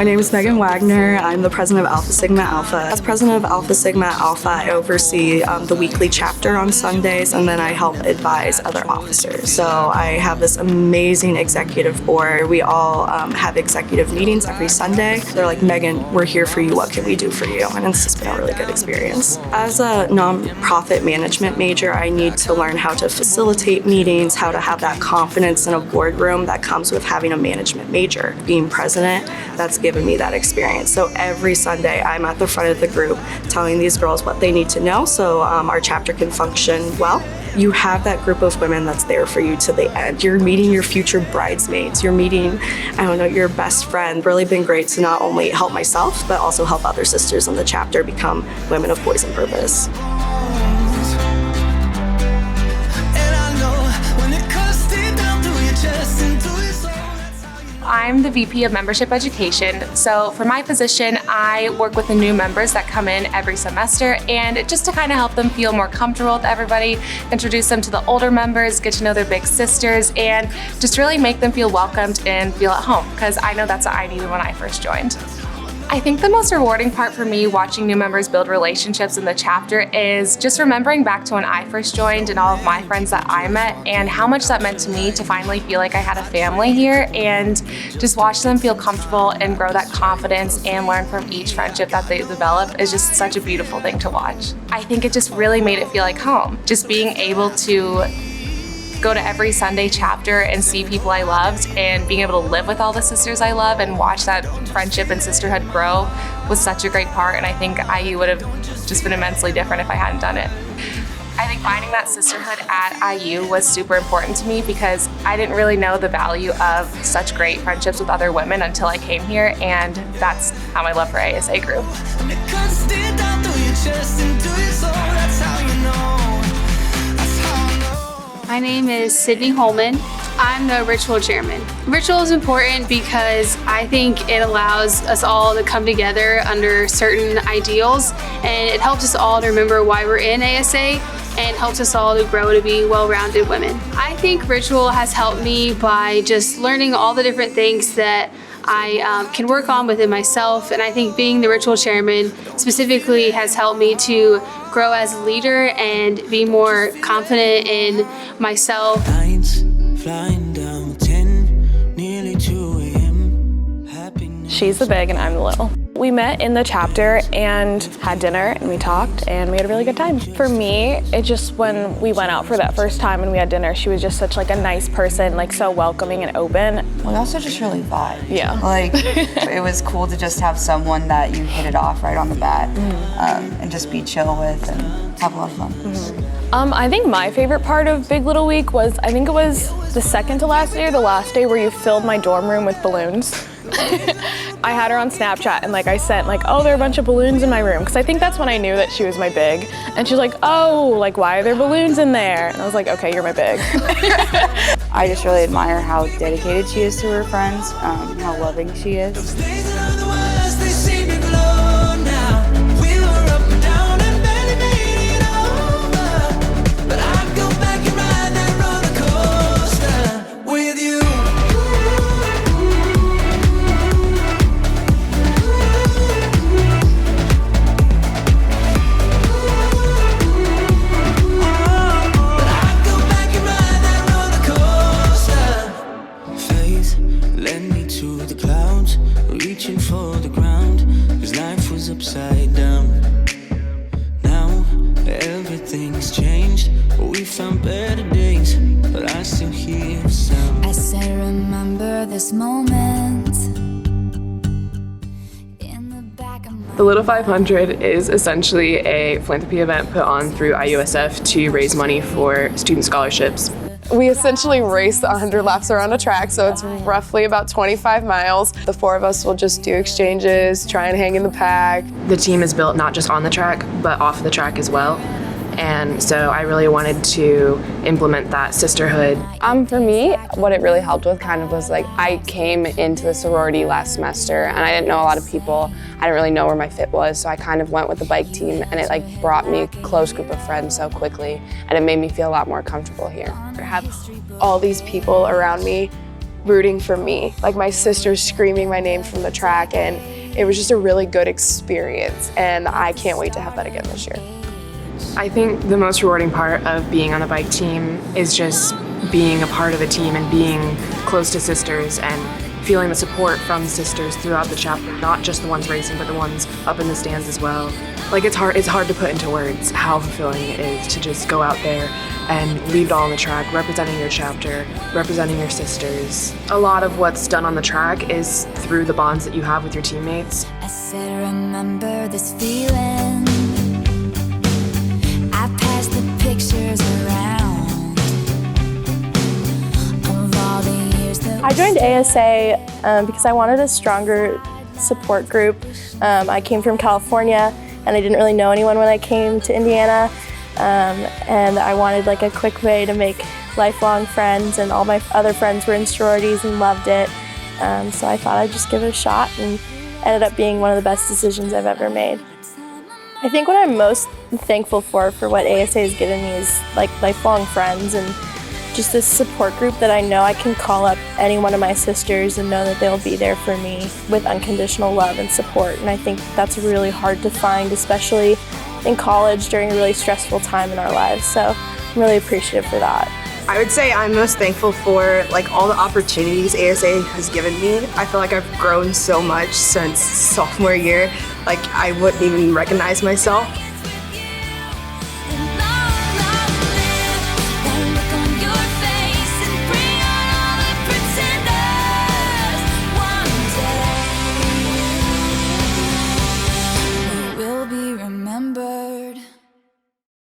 My name is Megan Wagner. I'm the president of Alpha Sigma Alpha. As president of Alpha Sigma Alpha, I oversee the weekly chapter on Sundays, and then I help advise other officers. So I have this amazing executive board. We all have executive meetings every Sunday. They're like, Megan, we're here for you. What can we do for you? And it's just been a really good experience. As a nonprofit management major, I need to learn how to facilitate meetings, how to have that confidence in a boardroom that comes with having a management major. Being president, that's given me that experience. So every Sunday, I'm at the front of the group telling these girls what they need to know so our chapter can function well. You have that group of women that's there for you to the end. You're meeting your future bridesmaids. You're meeting, your best friend. Really been great to not only help myself, but also help other sisters in the chapter become women of poise and purpose. I'm the VP of Membership Education, so for my position, I work with the new members that come in every semester, and just to kind of help them feel more comfortable with everybody, introduce them to the older members, get to know their big sisters, and just really make them feel welcomed and feel at home, because I know that's what I needed when I first joined. I think the most rewarding part for me watching new members build relationships in the chapter is just remembering back to when I first joined and all of my friends that I met and how much that meant to me to finally feel like I had a family here, and just watch them feel comfortable and grow that confidence and learn from each friendship that they develop is just such a beautiful thing to watch. I think it just really made it feel like home. Just being able to go to every Sunday chapter and see people I loved, and being able to live with all the sisters I love and watch that friendship and sisterhood grow was such a great part, and I think IU would have just been immensely different if I hadn't done it. I think finding that sisterhood at IU was super important to me because I didn't really know the value of such great friendships with other women until I came here, and that's how my love for ASA grew. My name is Sydney Holman. I'm the ritual chairman. Ritual is important because I think it allows us all to come together under certain ideals, and it helps us all to remember why we're in ASA and helps us all to grow to be well-rounded women. I think ritual has helped me by just learning all the different things that I can work on within myself, and I think being the ritual chairman specifically has helped me to grow as a leader and be more confident in myself. She's the big and I'm the little. We met in the chapter and had dinner and we talked and we had a really good time. For me, it just when we went out for that first time and we had dinner, she was just such like a nice person, like so welcoming and open. We also just really vibed. Yeah. Like it was cool to just have someone that you hit it off right on the bat and just be chill with and have a lot of fun. I think my favorite part of Big Little Week was, I think it was the second to last day or the last day where you filled my dorm room with balloons. I had her on Snapchat and I sent oh, there are a bunch of balloons in my room, because I think that's when I knew that she was my big. And she's like, oh, why are there balloons in there? And I was like, okay, you're my big. I just really admire how dedicated she is to her friends, how loving she is. Upside down. Now everything's changed, we found better days, but I still hear the sound. I said remember this moment in the back of my... The Little 500 is essentially a philanthropy event put on through IUSF to raise money for student scholarships. We essentially race 100 laps around a track, so it's roughly about 25 miles. The four of us will just do exchanges, try and hang in the pack. The team is built not just on the track, but off the track as well. And so I really wanted to implement that sisterhood. For me, what it really helped with was I came into the sorority last semester and I didn't know a lot of people. I didn't really know where my fit was, so I kind of went with the bike team, and it brought me a close group of friends so quickly, and it made me feel a lot more comfortable here. I have all these people around me rooting for me. Like my sisters screaming my name from the track, and it was just a really good experience, and I can't wait to have that again this year. I think the most rewarding part of being on the bike team is just being a part of a team and being close to sisters and feeling the support from sisters throughout the chapter, not just the ones racing, but the ones up in the stands as well. Like it's hard to put into words how fulfilling it is to just go out there and leave it all on the track, representing your chapter, representing your sisters. A lot of what's done on the track is through the bonds that you have with your teammates. I said, remember this feeling. I passed the pictures around of all the years that I joined ASA because I wanted a stronger support group. I came from California and I didn't really know anyone when I came to Indiana. And I wanted like a quick way to make lifelong friends, and all my other friends were in sororities and loved it. So I thought I'd just give it a shot, and ended up being one of the best decisions I've ever made. I think what I'm most thankful for what ASA has given me is like lifelong friends and just this support group that I know I can call up any one of my sisters and know that they'll be there for me with unconditional love and support. And I think that's really hard to find, especially in college during a really stressful time in our lives. So I'm really appreciative for that. I would say I'm most thankful for like all the opportunities ASA has given me. I feel like I've grown so much since sophomore year. Like I wouldn't even recognize myself.